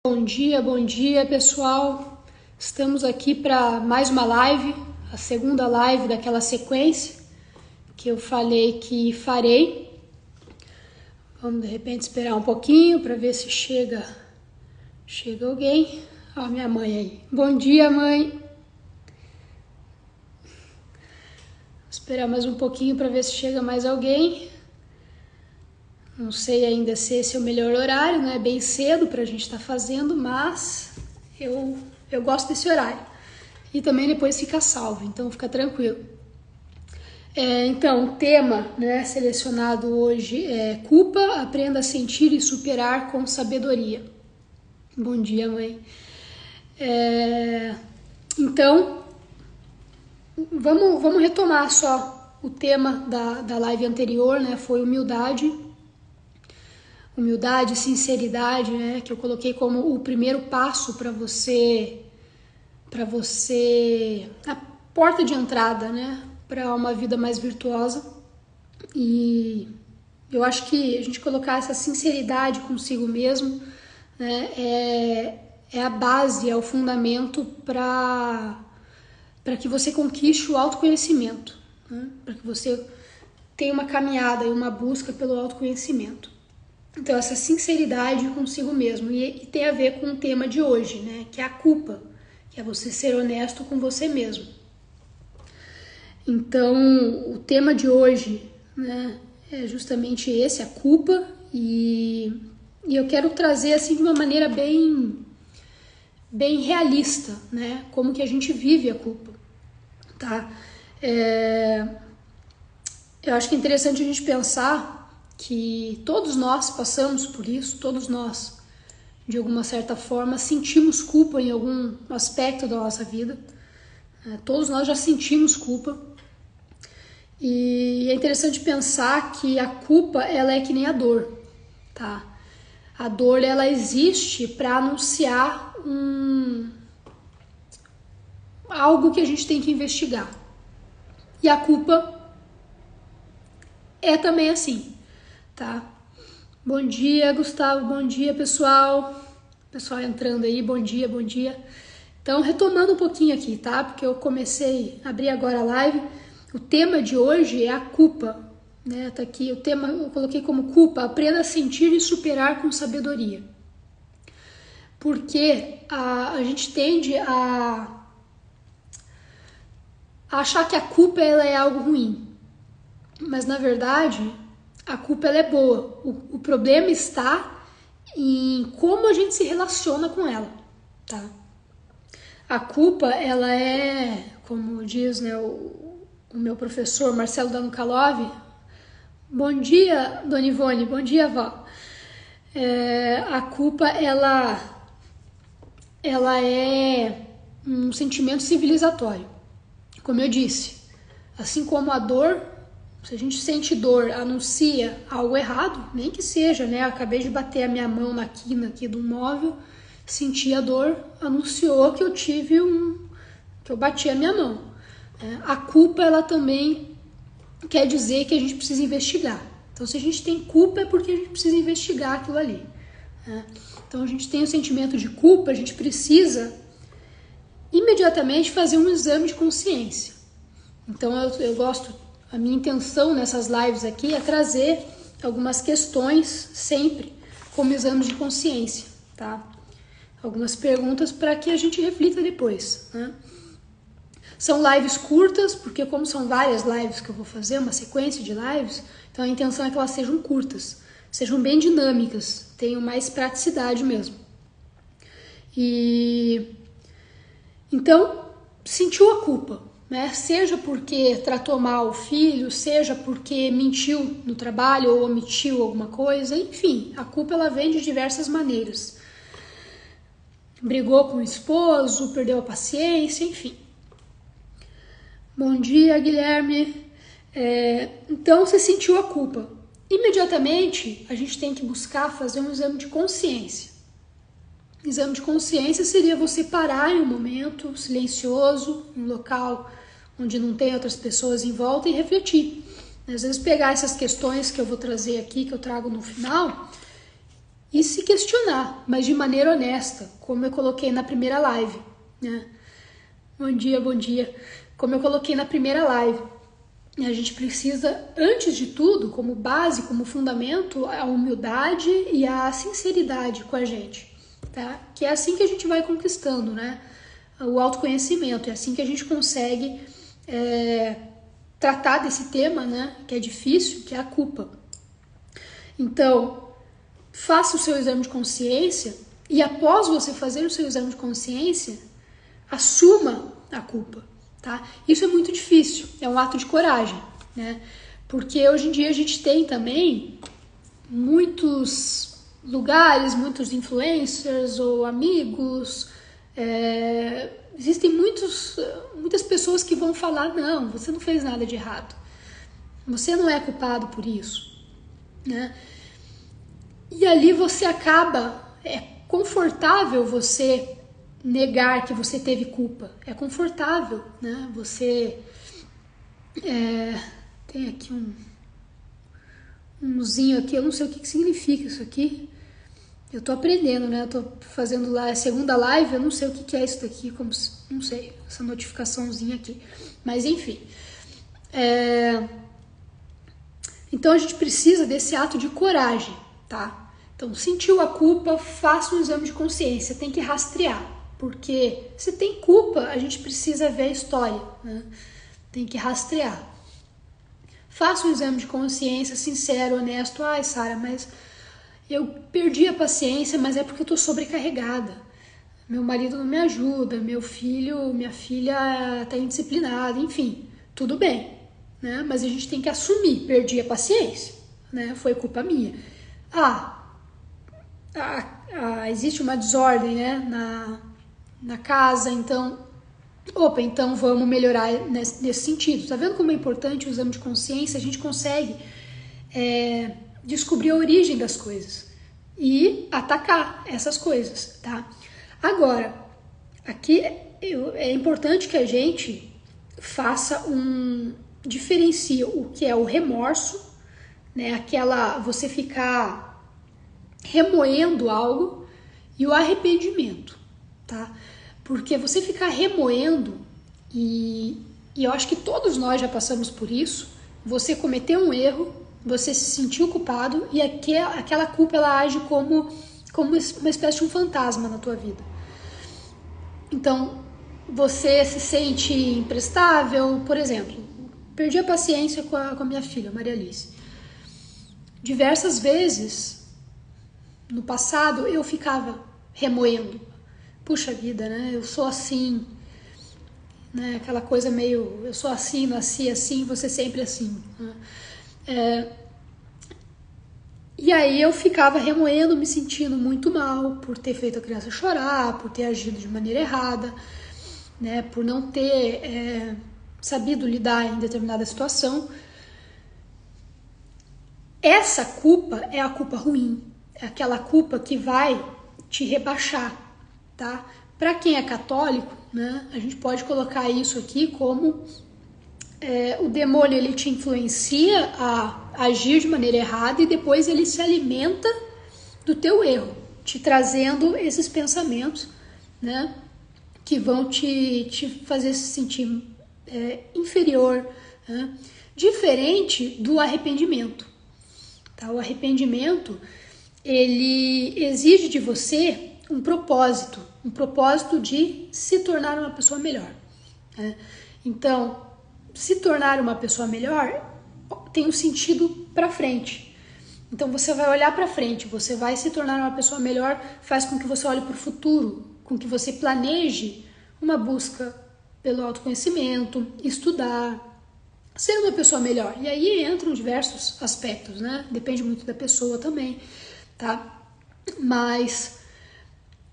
Bom dia pessoal, estamos aqui para mais uma live, a segunda live daquela sequência que eu falei que farei. Vamos de repente esperar um pouquinho para ver se chega alguém. Ó, minha mãe aí. Bom dia, mãe. Vou esperar mais um pouquinho para ver se chega mais alguém. Não sei ainda se esse é o melhor horário, né? É bem cedo para a gente estar fazendo, mas eu gosto desse horário. E também depois fica salvo, então fica tranquilo. Então, o tema, né, selecionado hoje é culpa, aprenda a sentir e superar com sabedoria. Bom dia, mãe. Então, vamos retomar só o tema da live anterior, né? Foi humildade, sinceridade, né? Que eu coloquei como o primeiro passo para você, a porta de entrada, né? Para uma vida mais virtuosa. E eu acho que a gente colocar essa sinceridade consigo mesmo, né? É a base, é o fundamento para que você conquiste o autoconhecimento, né? Para que você tenha uma caminhada e uma busca pelo autoconhecimento. Então, essa sinceridade consigo mesmo. E tem a ver com o tema de hoje, né? Que é a culpa, que é você ser honesto com você mesmo. Então, o tema de hoje, né, é justamente esse, a culpa. E eu quero trazer assim de uma maneira bem realista, né? Como que a gente vive a culpa, tá? Eu acho que é interessante a gente pensar que todos nós passamos por isso, todos nós, de alguma certa forma, sentimos culpa em algum aspecto da nossa vida. Todos nós já sentimos culpa. E é interessante pensar que a culpa, ela é que nem a dor, tá? A dor, ela existe para anunciar algo que a gente tem que investigar. E a culpa é também assim, tá? Bom dia, Gustavo. Bom dia, pessoal. Pessoal entrando aí, bom dia. Então, retomando um pouquinho aqui, tá? Porque eu abri agora a live. O tema de hoje é a culpa, né? Tá aqui o tema, eu coloquei como culpa, aprenda a sentir e superar com sabedoria. Porque a gente tende a achar que a culpa ela é algo ruim. Mas, na verdade, a culpa ela é boa. O problema está em como a gente se relaciona com ela, tá? A culpa, ela é, como diz, né, o meu professor Marcelo Danukalov. Bom dia, Dona Ivone. Bom dia, vó. A culpa, ela é um sentimento civilizatório. Como eu disse, assim como a dor, se a gente sente dor, anuncia algo errado, nem que seja, né? Eu acabei de bater a minha mão na quina aqui do móvel, senti a dor, anunciou que que eu bati a minha mão. A culpa, ela também quer dizer que a gente precisa investigar. Então, se a gente tem culpa, é porque a gente precisa investigar aquilo ali. Então, a gente tem o sentimento de culpa, a gente precisa imediatamente fazer um exame de consciência. Então, eu gosto, a minha intenção nessas lives aqui é trazer algumas questões sempre como exame de consciência, tá? Algumas perguntas para que a gente reflita depois, né? São lives curtas, porque como são várias lives que eu vou fazer, uma sequência de lives, então a intenção é que elas sejam curtas, sejam bem dinâmicas, tenham mais praticidade mesmo. E então, sentiu a culpa, né? Seja porque tratou mal o filho, seja porque mentiu no trabalho ou omitiu alguma coisa, enfim, a culpa ela vem de diversas maneiras. Brigou com o esposo, perdeu a paciência, enfim. Bom dia, Guilherme. Então, você sentiu a culpa. Imediatamente, a gente tem que buscar fazer um exame de consciência. Exame de consciência seria você parar em um momento silencioso, um local onde não tem outras pessoas em volta e refletir. Às vezes pegar essas questões que eu vou trazer aqui, que eu trago no final, e se questionar, mas de maneira honesta, como eu coloquei na primeira live, né? Bom dia, bom dia. Como eu coloquei na primeira live, a gente precisa, antes de tudo, como base, como fundamento, a humildade e a sinceridade com a gente, tá? Que é assim que a gente vai conquistando, né? O autoconhecimento, é assim que a gente consegue tratar desse tema, né? Que é difícil, que é a culpa. Então, faça o seu exame de consciência e após você fazer o seu exame de consciência, assuma a culpa, tá? Isso é muito difícil, é um ato de coragem, né? Porque hoje em dia a gente tem também muitos lugares, muitos influencers ou amigos, existem muitas pessoas que vão falar, não, você não fez nada de errado, você não é culpado por isso, né? E ali você acaba, é confortável você negar que você teve culpa, é confortável, né? Você tem aqui umzinho aqui, eu não sei o que significa isso aqui, eu tô aprendendo, né? Eu tô fazendo lá a segunda live, eu não sei o que é isso daqui, não sei, essa notificaçãozinha aqui, mas enfim. Então a gente precisa desse ato de coragem, tá? Então, sentiu a culpa, faça um exame de consciência, tem que rastrear, porque se tem culpa, a gente precisa ver a história, né? Tem que rastrear. Faça um exame de consciência sincero, honesto. Ai, Sara, mas eu perdi a paciência, mas é porque eu tô sobrecarregada. Meu marido não me ajuda, meu filho, minha filha tá indisciplinada, enfim, tudo bem, né? Mas a gente tem que assumir, perdi a paciência, né? Foi culpa minha. Existe uma desordem, né, na casa, então vamos melhorar nesse sentido. Tá vendo como é importante o exame de consciência? A gente consegue descobrir a origem das coisas e atacar essas coisas, tá? Agora, aqui é importante que a gente diferencie o que é o remorso, né, você ficar remoendo algo, e o arrependimento, tá? Porque você ficar remoendo, e eu acho que todos nós já passamos por isso, você cometeu um erro, você se sentiu culpado, e aquela culpa ela age como uma espécie de um fantasma na tua vida. Então, você se sente imprestável, por exemplo, perdi a paciência com a minha filha, Maria Alice. Diversas vezes no passado eu ficava remoendo, puxa vida, né? Eu sou assim, né? Aquela coisa meio, eu sou assim, nasci assim, você sempre assim, né? E aí eu ficava remoendo, me sentindo muito mal por ter feito a criança chorar, por ter agido de maneira errada, né? Por não ter sabido lidar em determinada situação. Essa culpa é a culpa ruim, é aquela culpa que vai te rebaixar, tá? Para quem é católico, né, a gente pode colocar isso aqui como o demônio, ele te influencia a agir de maneira errada e depois ele se alimenta do teu erro, te trazendo esses pensamentos, né, que vão te fazer se sentir inferior, né? Diferente do arrependimento. Tá? O arrependimento, ele exige de você um propósito de se tornar uma pessoa melhor, né? Então, se tornar uma pessoa melhor tem um sentido para frente. Então, você vai olhar para frente, você vai se tornar uma pessoa melhor, faz com que você olhe para o futuro, com que você planeje uma busca pelo autoconhecimento, estudar, ser uma pessoa melhor. E aí entram diversos aspectos, né? Depende muito da pessoa também, tá? Mas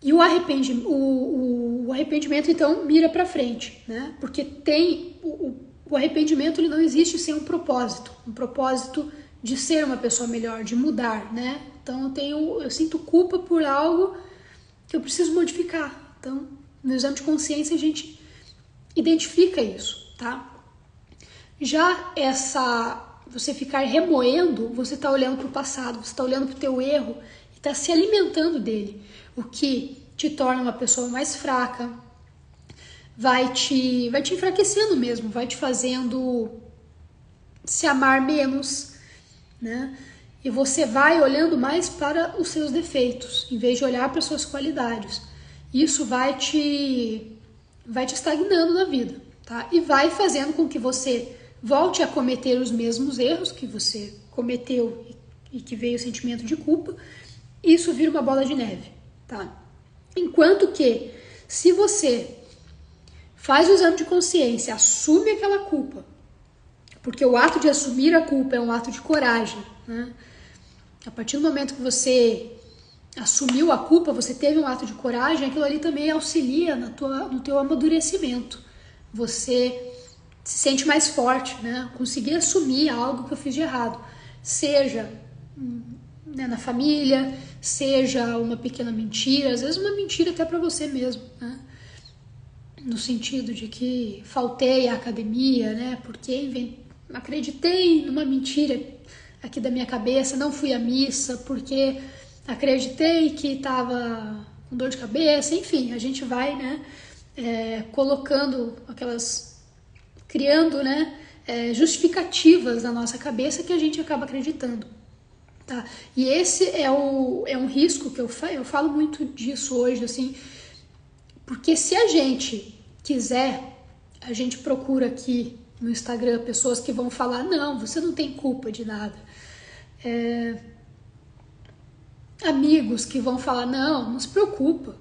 e o arrependimento então mira para frente, né? Porque tem o arrependimento, ele não existe sem um propósito de ser uma pessoa melhor, de mudar, né? Então eu sinto culpa por algo que eu preciso modificar. Então, no exame de consciência a gente identifica isso, tá? Já você ficar remoendo, você está olhando para o passado, você está olhando para o teu erro está se alimentando dele, o que te torna uma pessoa mais fraca, vai te enfraquecendo mesmo, vai te fazendo se amar menos, né? E você vai olhando mais para os seus defeitos, em vez de olhar para as suas qualidades. Isso vai te estagnando na vida, tá? E vai fazendo com que você volte a cometer os mesmos erros que você cometeu e que veio o sentimento de culpa. Isso vira uma bola de neve, tá? Enquanto que, se você faz o exame de consciência, assume aquela culpa, porque o ato de assumir a culpa é um ato de coragem, né? A partir do momento que você assumiu a culpa, você teve um ato de coragem, aquilo ali também auxilia no teu amadurecimento. Você se sente mais forte, né? Consegui assumir algo que eu fiz de errado. Seja, né, na família, seja uma pequena mentira, às vezes uma mentira até para você mesmo, né? No sentido de que faltei à academia, né? Porque acreditei numa mentira aqui da minha cabeça, não fui à missa, porque acreditei que estava com dor de cabeça, enfim, a gente vai, né, colocando criando, né, justificativas na nossa cabeça que a gente acaba acreditando, tá? E esse é um risco que eu falo muito disso hoje, assim, porque se a gente quiser, a gente procura aqui no Instagram pessoas que vão falar, não, você não tem culpa de nada. Amigos que vão falar, não se preocupa.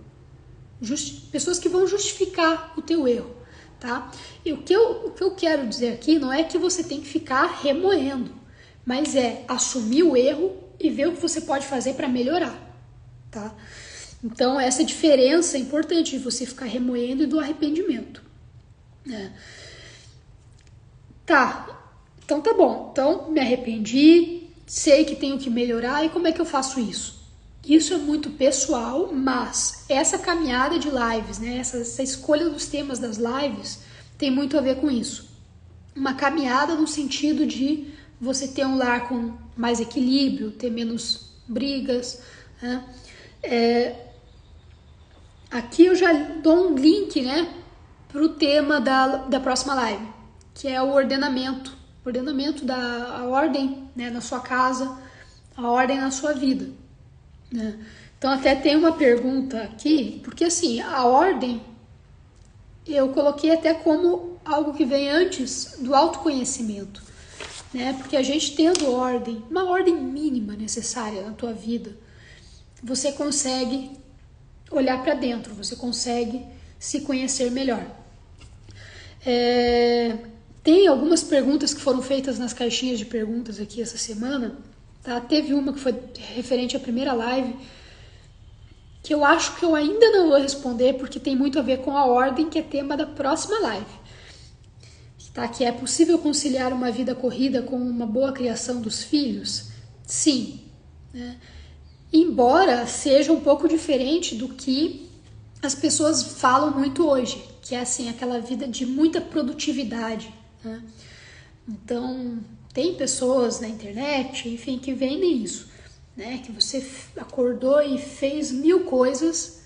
Pessoas que vão justificar o teu erro, tá? E o que eu quero dizer aqui não é que você tem que ficar remoendo, mas é assumir o erro e ver o que você pode fazer para melhorar, tá? Então, essa diferença é importante de você ficar remoendo e do arrependimento, né? Tá, então tá bom. Então, me arrependi, sei que tenho que melhorar, e como é que eu faço isso? Isso é muito pessoal, mas essa caminhada de lives, né, essa escolha dos temas das lives tem muito a ver com isso. Uma caminhada no sentido de você ter um lar com mais equilíbrio, ter menos brigas, né? Aqui eu já dou um link, né, para o tema da próxima live, que é o ordenamento da ordem, né, na sua casa, a ordem na sua vida, né? Então até tem uma pergunta aqui, porque assim, a ordem eu coloquei até como algo que vem antes do autoconhecimento, né? Porque a gente tendo ordem, uma ordem mínima necessária na tua vida, você consegue olhar para dentro, você consegue se conhecer melhor. Tem algumas perguntas que foram feitas nas caixinhas de perguntas aqui essa semana, tá? Teve uma que foi referente à primeira live, que eu acho que eu ainda não vou responder, porque tem muito a ver com a ordem, que é tema da próxima live. Tá? Que é possível conciliar uma vida corrida com uma boa criação dos filhos? Sim, né? Embora seja um pouco diferente do que as pessoas falam muito hoje, que é assim, aquela vida de muita produtividade, né? Então, tem pessoas na internet, enfim, que vendem isso, né? Que você acordou e fez 1000 coisas,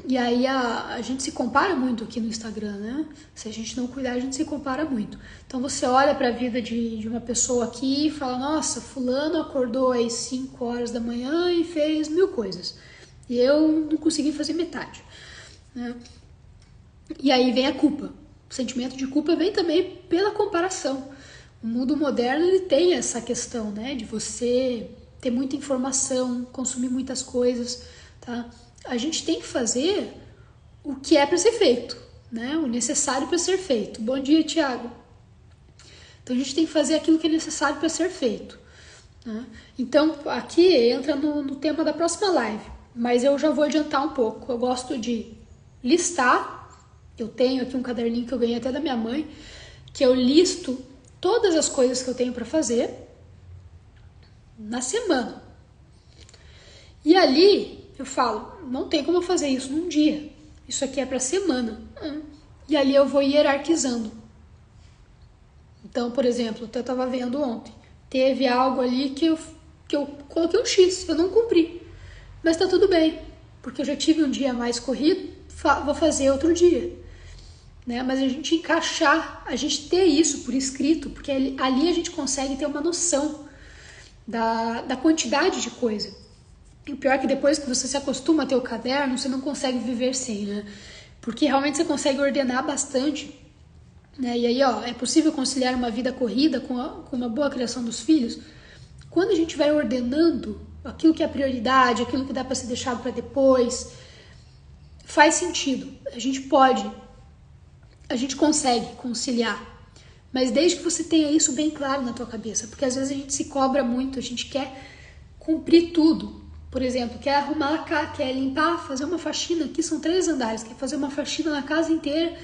e aí a gente se compara muito aqui no Instagram, né? Se a gente não cuidar, a gente se compara muito. Então você olha para a vida de uma pessoa aqui e fala, nossa, fulano acordou às 5 horas da manhã e fez 1000 coisas. E eu não consegui fazer metade, né? E aí vem a culpa. O sentimento de culpa vem também pela comparação. O mundo moderno, ele tem essa questão, né? De você ter muita informação, consumir muitas coisas, tá? A gente tem que fazer o que é para ser feito, né? O necessário para ser feito. Bom dia, Tiago. Então a gente tem que fazer aquilo que é necessário para ser feito, né? Então aqui entra no tema da próxima live, mas eu já vou adiantar um pouco. Eu gosto de listar. Eu tenho aqui um caderninho que eu ganhei até da minha mãe, que eu listo todas as coisas que eu tenho para fazer na semana. E ali eu falo, não tem como eu fazer isso num dia. Isso aqui é para semana. E ali eu vou hierarquizando. Então, por exemplo, eu estava vendo ontem. Teve algo ali que eu que eu coloquei um X, eu não cumpri. Mas tá tudo bem, porque eu já tive um dia mais corrido, vou fazer outro dia. Né? Mas a gente encaixar, a gente ter isso por escrito, porque ali a gente consegue ter uma noção da quantidade de coisa. E o pior é que depois que você se acostuma a ter o caderno, você não consegue viver sem, né? Porque realmente você consegue ordenar bastante. Né? E aí, ó, é possível conciliar uma vida corrida com uma boa criação dos filhos? Quando a gente vai ordenando aquilo que é prioridade, aquilo que dá para ser deixado para depois, faz sentido. A gente consegue conciliar. Mas desde que você tenha isso bem claro na tua cabeça, porque às vezes a gente se cobra muito, a gente quer cumprir tudo. Por exemplo, quer arrumar a casa, quer limpar, fazer uma faxina, aqui são 3 andares, quer fazer uma faxina na casa inteira,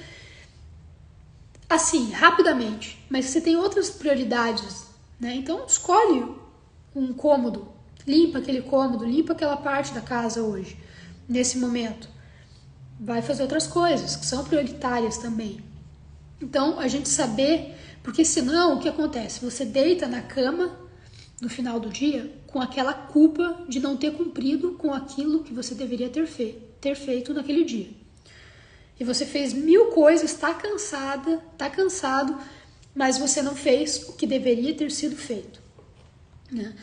assim, rapidamente. Mas você tem outras prioridades, né? Então escolhe um cômodo, limpa aquele cômodo, limpa aquela parte da casa hoje, nesse momento. Vai fazer outras coisas que são prioritárias também. Então, a gente saber, porque senão o que acontece? Você deita na cama no final do dia com aquela culpa de não ter cumprido com aquilo que você deveria ter feito naquele dia. E você fez 1000 coisas, tá cansado, mas você não fez o que deveria ter sido feito. Né?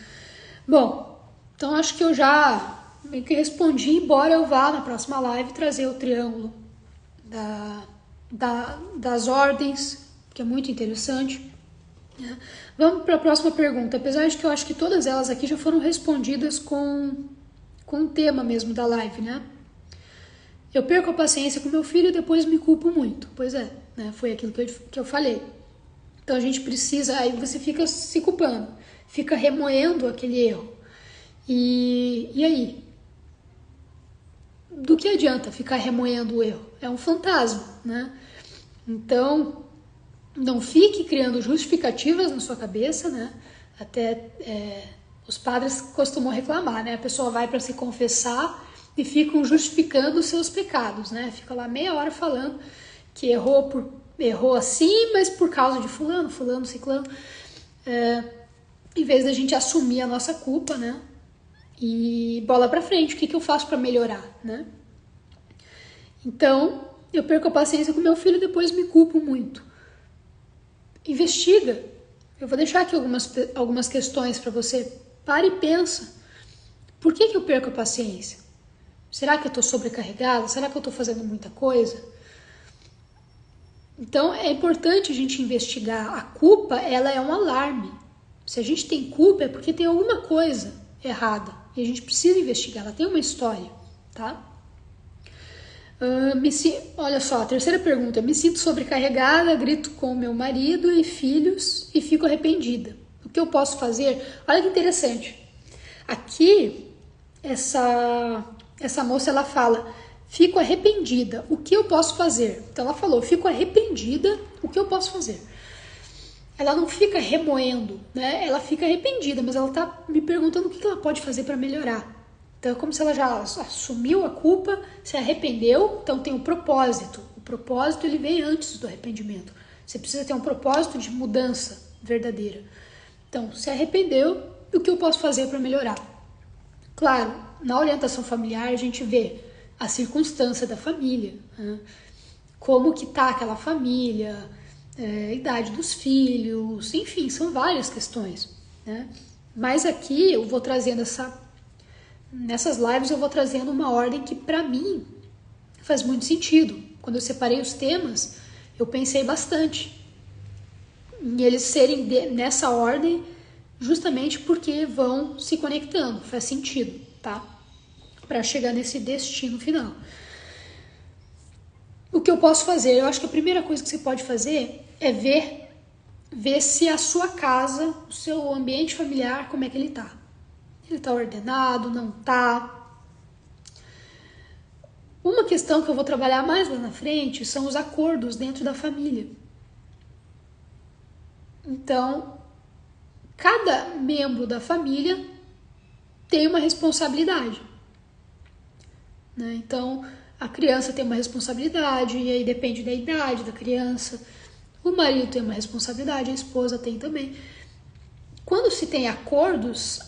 Bom, então acho que eu já meio que respondi, embora eu vá na próxima live trazer o triângulo das ordens, que é muito interessante. Né? Vamos para a próxima pergunta, apesar de que eu acho que todas elas aqui já foram respondidas com o tema mesmo da live, né? Eu perco a paciência com meu filho e depois me culpo muito. Pois é, né? Foi aquilo que eu falei. Então a gente precisa, aí você fica se culpando, fica remoendo aquele erro. E aí? Do que adianta ficar remoendo o erro? É um fantasma, né? Então, não fique criando justificativas na sua cabeça, né? Até os padres costumam reclamar, né? A pessoa vai para se confessar e ficam justificando os seus pecados, né? Fica lá meia hora falando que errou assim, mas por causa de fulano, ciclano. Em vez da gente assumir a nossa culpa, né? E bola pra frente, o que eu faço para melhorar, né? Então, eu perco a paciência com meu filho e depois me culpo muito. Investiga. Eu vou deixar aqui algumas questões para você. Para e pensa. Por que eu perco a paciência? Será que eu estou sobrecarregada? Será que eu estou fazendo muita coisa? Então, é importante a gente investigar. A culpa, ela é um alarme. Se a gente tem culpa, é porque tem alguma coisa errada. E a gente precisa investigar. Ela tem uma história, tá? Olha só, a terceira pergunta. Me sinto sobrecarregada, grito com meu marido e filhos e fico arrependida. O que eu posso fazer? Olha que interessante. Aqui, essa moça, ela fala, fico arrependida, o que eu posso fazer? Então ela falou, fico arrependida, o que eu posso fazer? Ela não fica remoendo, né? Ela fica arrependida, mas ela tá me perguntando o que ela pode fazer para melhorar. Então é como se ela já assumiu a culpa, se arrependeu, então tem um propósito. O propósito, ele vem antes do arrependimento. Você precisa ter um propósito de mudança verdadeira. Então, se arrependeu, o que eu posso fazer para melhorar? Claro, na orientação familiar a gente vê a circunstância da família, né? Como que tá aquela família, idade dos filhos, enfim, são várias questões, né? Mas aqui eu vou trazendo nessas lives eu vou trazendo uma ordem que para mim faz muito sentido. Quando eu separei os temas, eu pensei bastante em eles serem nessa ordem, justamente porque vão se conectando, faz sentido, tá? Para chegar nesse destino final. O que eu posso fazer? Eu acho que a primeira coisa que você pode fazer é ver se a sua casa, o seu ambiente familiar, como é que ele tá. Ele tá ordenado, não tá? Uma questão que eu vou trabalhar mais lá na frente são os acordos dentro da família. Então, cada membro da família tem uma responsabilidade, né? Então, a criança tem uma responsabilidade, e aí depende da idade da criança. O marido tem uma responsabilidade, a esposa tem também. Quando se tem acordos,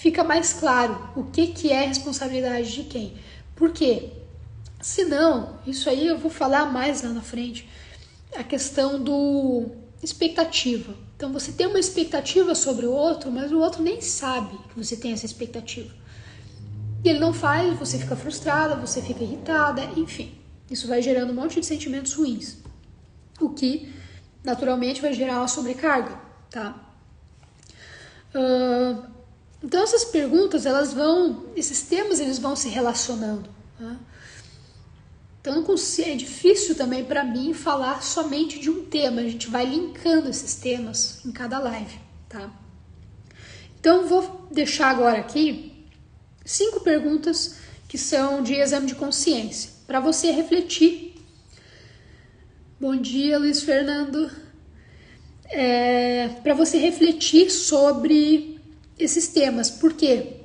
fica mais claro o que é responsabilidade de quem. Por quê? Senão, isso aí eu vou falar mais lá na frente, a questão do expectativa. Então você tem uma expectativa sobre o outro, mas o outro nem sabe que você tem essa expectativa. E ele não faz, você fica frustrada, você fica irritada, enfim. Isso vai gerando um monte de sentimentos ruins. O que, naturalmente, vai gerar uma sobrecarga, tá? Então essas perguntas, esses temas, eles vão se relacionando, tá? Então é difícil também para mim falar somente de um tema. A gente vai linkando esses temas em cada live, tá? Então vou deixar agora aqui 5 perguntas que são de exame de consciência para você refletir. Bom dia, Luiz Fernando. Para você refletir sobre esses temas. Por quê?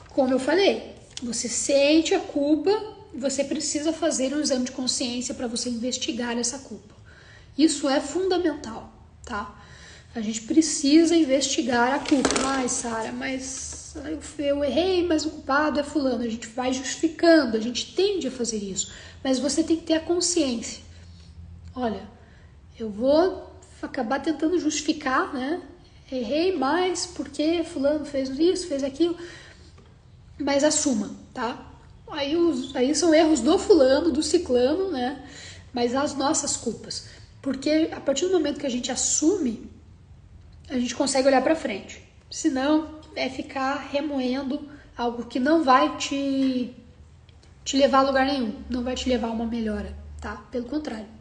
Como eu falei, você sente a culpa e você precisa fazer um exame de consciência para você investigar essa culpa. Isso é fundamental, tá? A gente precisa investigar a culpa. Ai, Sara, mas eu errei, mas o culpado é fulano. A gente vai justificando, a gente tende a fazer isso. Mas você tem que ter a consciência. Olha, eu vou acabar tentando justificar, né? Errei mais porque fulano fez isso, fez aquilo. Mas assuma, tá? Aí são erros do fulano, do ciclano, né? Mas as nossas culpas. Porque a partir do momento que a gente assume, a gente consegue olhar pra frente. Senão, é ficar remoendo algo que não vai te levar a lugar nenhum. Não vai te levar a uma melhora, tá? Pelo contrário.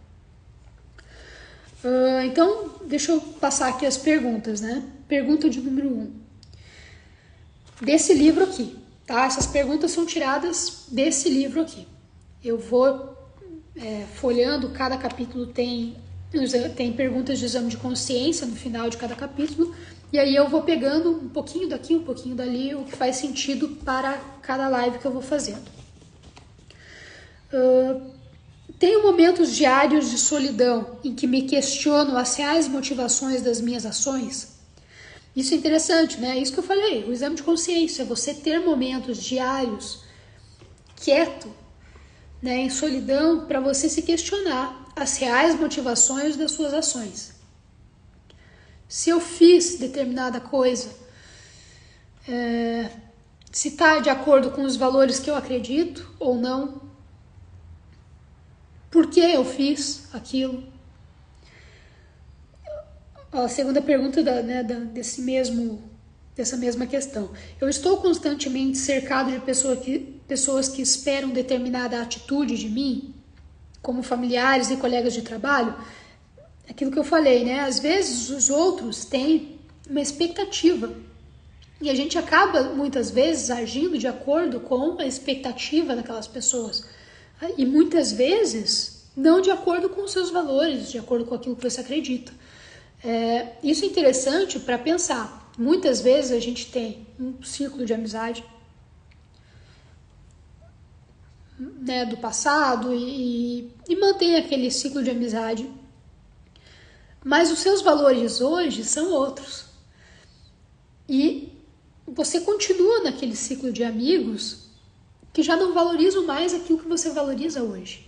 Então, deixa eu passar aqui as perguntas, né? Pergunta de número 1. Desse livro aqui. Tá? Essas perguntas são tiradas desse livro aqui. Eu vou folhando, cada capítulo tem perguntas de exame de consciência no final de cada capítulo, e aí eu vou pegando um pouquinho daqui, um pouquinho dali, o que faz sentido para cada live que eu vou fazendo. Tenho momentos diários de solidão em que me questiono as reais motivações das minhas ações. Isso é interessante, né? Isso que eu falei, o exame de consciência, é você ter momentos diários, quieto, né, em solidão, para você se questionar as reais motivações das suas ações. Se eu fiz determinada coisa, se está de acordo com os valores que eu acredito ou não, por que eu fiz aquilo? A segunda pergunta dessa mesma questão. Eu estou constantemente cercado de pessoas que esperam determinada atitude de mim, como familiares e colegas de trabalho? Aquilo que eu falei, né? Às vezes os outros têm uma expectativa e a gente acaba, muitas vezes, agindo de acordo com a expectativa daquelas pessoas. E muitas vezes não de acordo com os seus valores, de acordo com aquilo que você acredita. Isso é interessante para pensar. Muitas vezes a gente tem um círculo de amizade, né, do passado e mantém aquele ciclo de amizade, mas os seus valores hoje são outros. E você continua naquele ciclo de amigos que já não valorizam mais aquilo que você valoriza hoje.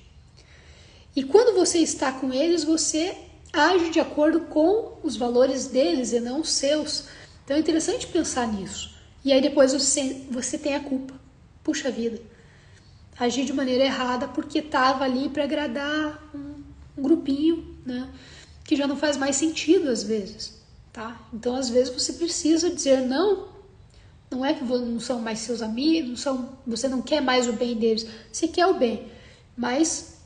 E quando você está com eles, você age de acordo com os valores deles e não os seus. Então é interessante pensar nisso. E aí depois você tem a culpa. Puxa vida, agi de maneira errada porque estava ali para agradar um grupinho, né, que já não faz mais sentido às vezes. Tá? Então às vezes você precisa dizer não. Não é que não são mais seus amigos, você não quer mais o bem deles. Você quer o bem, mas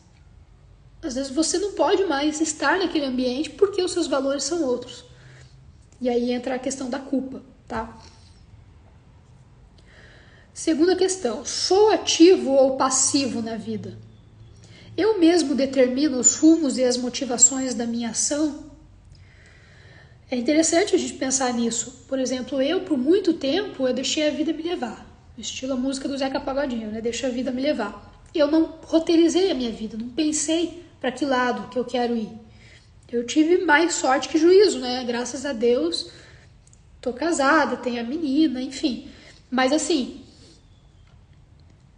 às vezes você não pode mais estar naquele ambiente porque os seus valores são outros. E aí entra a questão da culpa, tá? Segunda questão, sou ativo ou passivo na vida? Eu mesmo determino os rumos e as motivações da minha ação? É interessante a gente pensar nisso. Por exemplo, eu por muito tempo eu deixei a vida me levar. Estilo a música do Zeca Pagodinho, né? Deixa a vida me levar. Eu não roteirizei a minha vida, não pensei para que lado que eu quero ir. Eu tive mais sorte que juízo, né? Graças a Deus, tô casada, tenho a menina, enfim. Mas assim,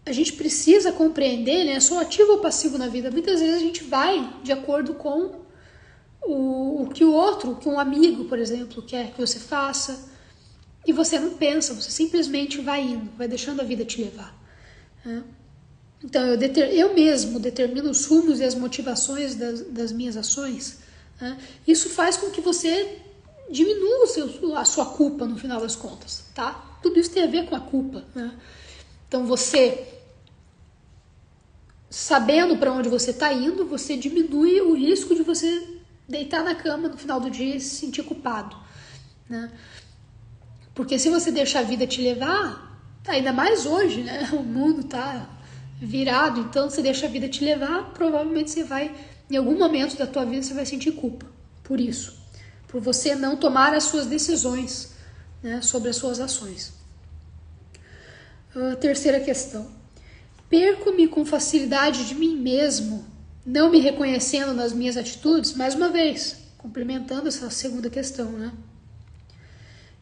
a gente precisa compreender, né? Sou ativo ou passivo na vida. Muitas vezes a gente vai de acordo com o que o outro, o que um amigo, por exemplo, quer que você faça. E você não pensa, você simplesmente vai indo, vai deixando a vida te levar. Né? Então, eu mesmo determino os rumos e as motivações das minhas ações. Né? Isso faz com que você diminua a sua culpa no final das contas. Tá? Tudo isso tem a ver com a culpa. Né? Então, você, sabendo para onde você está indo, você diminui o risco de você deitar na cama no final do dia e se sentir culpado. Né? Porque se você deixar a vida te levar, ainda mais hoje, né? O mundo tá virado, então você deixa a vida te levar, provavelmente você vai, em algum momento da tua vida, você vai sentir culpa por isso. Por você não tomar as suas decisões, né, sobre as suas ações. Terceira questão. Perco-me com facilidade de mim mesmo, não me reconhecendo nas minhas atitudes? Mais uma vez, complementando essa segunda questão, né?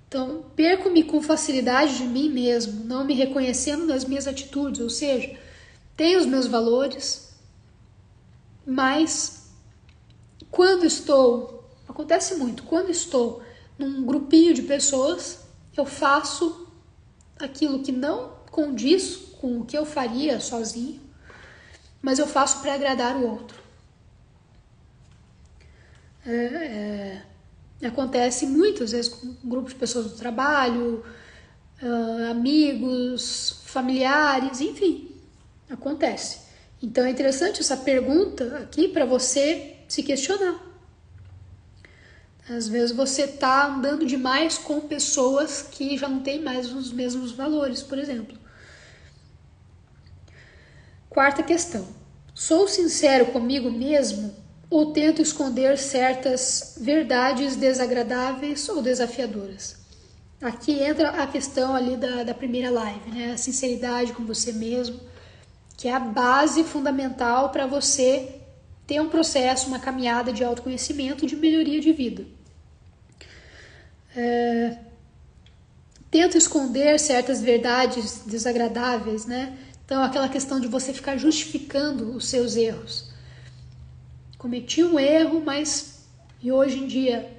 Então, perco-me com facilidade de mim mesmo, não me reconhecendo nas minhas atitudes, ou seja, tenho os meus valores, mas acontece muito, quando estou num grupinho de pessoas, eu faço aquilo que não condiz com o que eu faria sozinho, mas eu faço para agradar o outro. Acontece muitas vezes com um grupo de pessoas do trabalho, amigos, familiares, enfim, acontece. Então é interessante essa pergunta aqui para você se questionar. Às vezes você está andando demais com pessoas que já não têm mais os mesmos valores, por exemplo. Quarta questão. Sou sincero comigo mesmo ou tento esconder certas verdades desagradáveis ou desafiadoras? Aqui entra a questão ali da primeira live, né? A sinceridade com você mesmo, que é a base fundamental para você ter um processo, uma caminhada de autoconhecimento, de melhoria de vida. Tento esconder certas verdades desagradáveis, né? Então, aquela questão de você ficar justificando os seus erros. Cometi um erro, mas e hoje em dia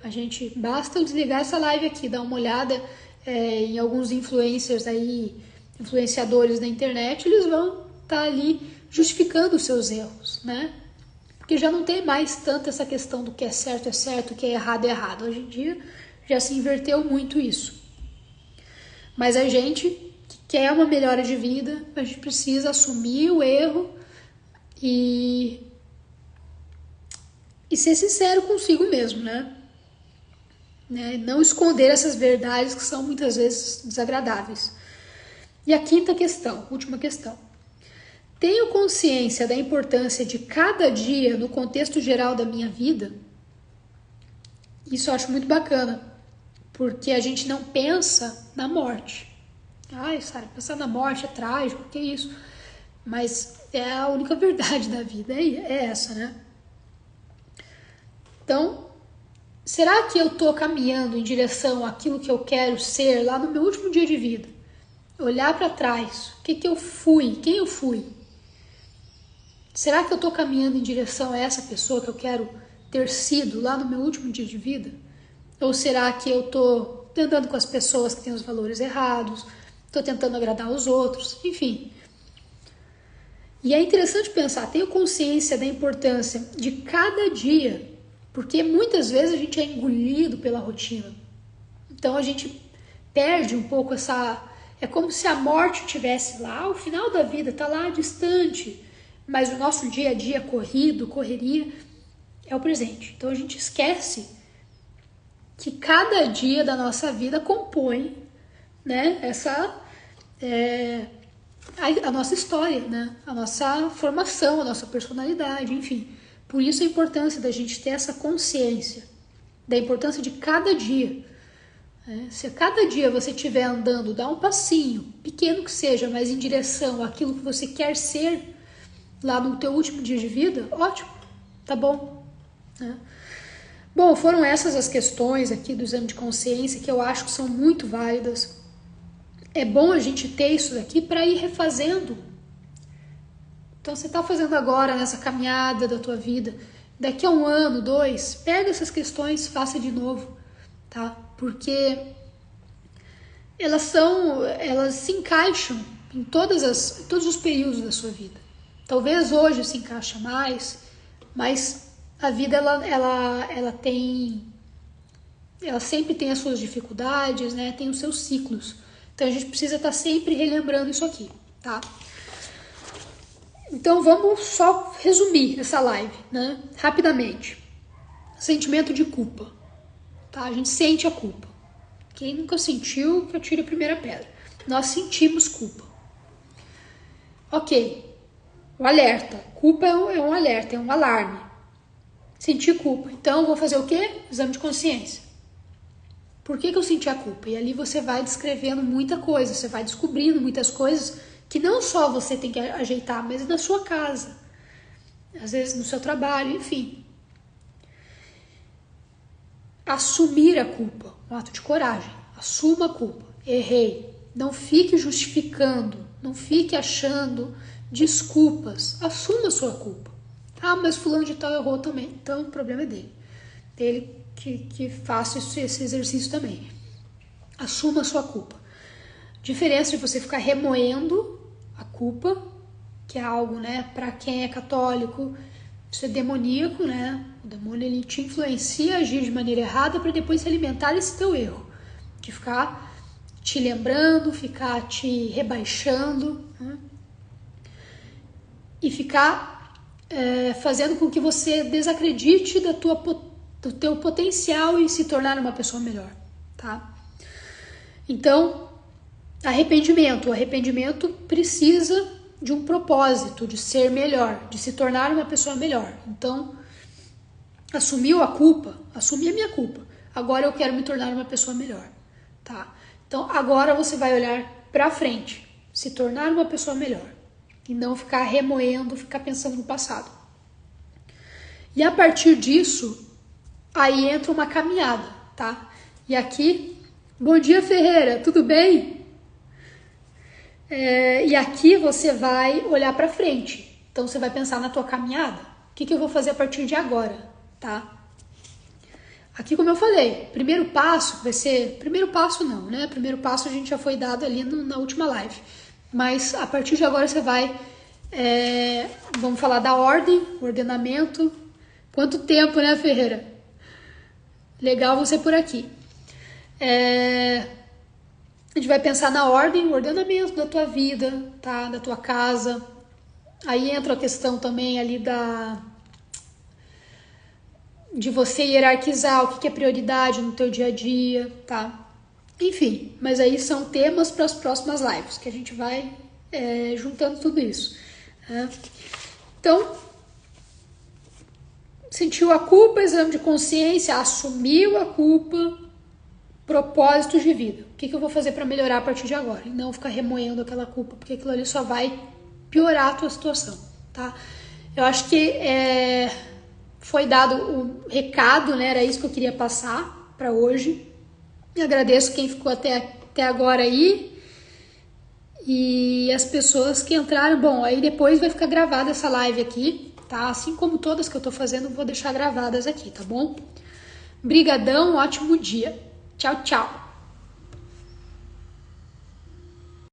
basta eu desligar essa live aqui, dar uma olhada em alguns influencers aí, influenciadores da internet, eles vão estar ali justificando os seus erros, né? Porque já não tem mais tanto essa questão do que é certo, o que é errado. Hoje em dia já se inverteu muito isso. Mas a gente que quer uma melhora de vida, a gente precisa assumir o erro e ser sincero consigo mesmo, né? Não esconder essas verdades que são muitas vezes desagradáveis. E a quinta questão, última questão. Tenho consciência da importância de cada dia no contexto geral da minha vida? Isso eu acho muito bacana, porque a gente não pensa na morte. Ai, Sara, pensar na morte é trágico, que isso? Mas é a única verdade da vida, é essa, né? Então, será que eu estou caminhando em direção àquilo que eu quero ser lá no meu último dia de vida? Olhar para trás, o que eu fui, quem eu fui? Será que eu estou caminhando em direção a essa pessoa que eu quero ter sido lá no meu último dia de vida? Ou será que eu estou andando com as pessoas que têm os valores errados, estou tentando agradar os outros, enfim. E é interessante pensar, tenho consciência da importância de cada dia, porque muitas vezes a gente é engolido pela rotina. Então a gente perde um pouco essa... É como se a morte estivesse lá, ao final da vida, está lá distante, mas o nosso dia a dia correria, é o presente. Então a gente esquece que cada dia da nossa vida compõe, né, a nossa história, né, a nossa formação, a nossa personalidade, enfim. Por isso a importância da gente ter essa consciência da importância de cada dia. Se a cada dia você estiver andando, dá um passinho, pequeno que seja, mas em direção àquilo que você quer ser lá no teu último dia de vida, ótimo, tá bom. Bom, foram essas as questões aqui do exame de consciência que eu acho que são muito válidas. É bom a gente ter isso daqui para ir refazendo. Então, você está fazendo agora nessa caminhada da tua vida, daqui a 1 ano, 2, pega essas questões, faça de novo, tá? Porque elas se encaixam em todos os períodos da sua vida. Talvez hoje se encaixe mais, mas a vida ela sempre tem as suas dificuldades, né? Tem os seus ciclos. Então a gente precisa estar sempre relembrando isso aqui, tá? Então vamos só resumir essa live, né? Rapidamente. Sentimento de culpa, tá? A gente sente a culpa. Quem nunca sentiu, que eu tire a primeira pedra. Nós sentimos culpa. Ok. O alerta. Culpa é um alerta, é um alarme. Senti culpa. Então eu vou fazer o quê? Exame de consciência. Por que eu senti a culpa? E ali você vai descrevendo muita coisa, você vai descobrindo muitas coisas que não só você tem que ajeitar, mas na sua casa, às vezes no seu trabalho, enfim. Assumir a culpa, um ato de coragem. Assuma a culpa. Errei. Não fique justificando, não fique achando desculpas. Assuma a sua culpa. Ah, mas fulano de tal errou também. Então o problema é dele. Dele que faça esse exercício também. Assuma a sua culpa. Diferença de você ficar remoendo a culpa, que é algo, né, para quem é católico, isso é demoníaco, né? O demônio ele te influencia a agir de maneira errada para depois se alimentar desse teu erro, de ficar te lembrando, ficar te rebaixando, né? E ficar fazendo com que você desacredite do teu potencial em se tornar uma pessoa melhor, tá? Então, arrependimento. O arrependimento precisa de um propósito, de ser melhor, de se tornar uma pessoa melhor. Então, assumiu a culpa, assumi a minha culpa. Agora eu quero me tornar uma pessoa melhor, tá? Então, agora você vai olhar pra frente, se tornar uma pessoa melhor e não ficar remoendo, ficar pensando no passado. E a partir disso, aí entra uma caminhada, tá? E aqui, bom dia Ferreira, tudo bem? E aqui você vai olhar pra frente. Então você vai pensar na tua caminhada. O que eu vou fazer a partir de agora, tá? Aqui, como eu falei, primeiro passo vai ser... Primeiro passo não, né? Primeiro passo a gente já foi dado ali na última live. Mas a partir de agora você vai... vamos falar da ordem, ordenamento. Quanto tempo, né, Ferreira? Legal você por aqui. A gente vai pensar na ordem, o ordenamento da tua vida, tá? Da tua casa. Aí entra a questão também ali de você hierarquizar o que é prioridade no teu dia a dia, tá? Enfim, mas aí são temas para as próximas lives, que a gente vai juntando tudo isso, né? Então, sentiu a culpa, exame de consciência, assumiu a culpa, propósitos de vida. O que eu vou fazer para melhorar a partir de agora? E não ficar remoendo aquela culpa, porque aquilo ali só vai piorar a tua situação, tá? Eu acho que foi dado o recado, né? Era isso que eu queria passar para hoje. E agradeço quem ficou até agora aí. E as pessoas que entraram. Bom, aí depois vai ficar gravada essa live aqui, tá? Assim como todas que eu tô fazendo, vou deixar gravadas aqui, tá bom? Brigadão, ótimo dia. Tchau, tchau.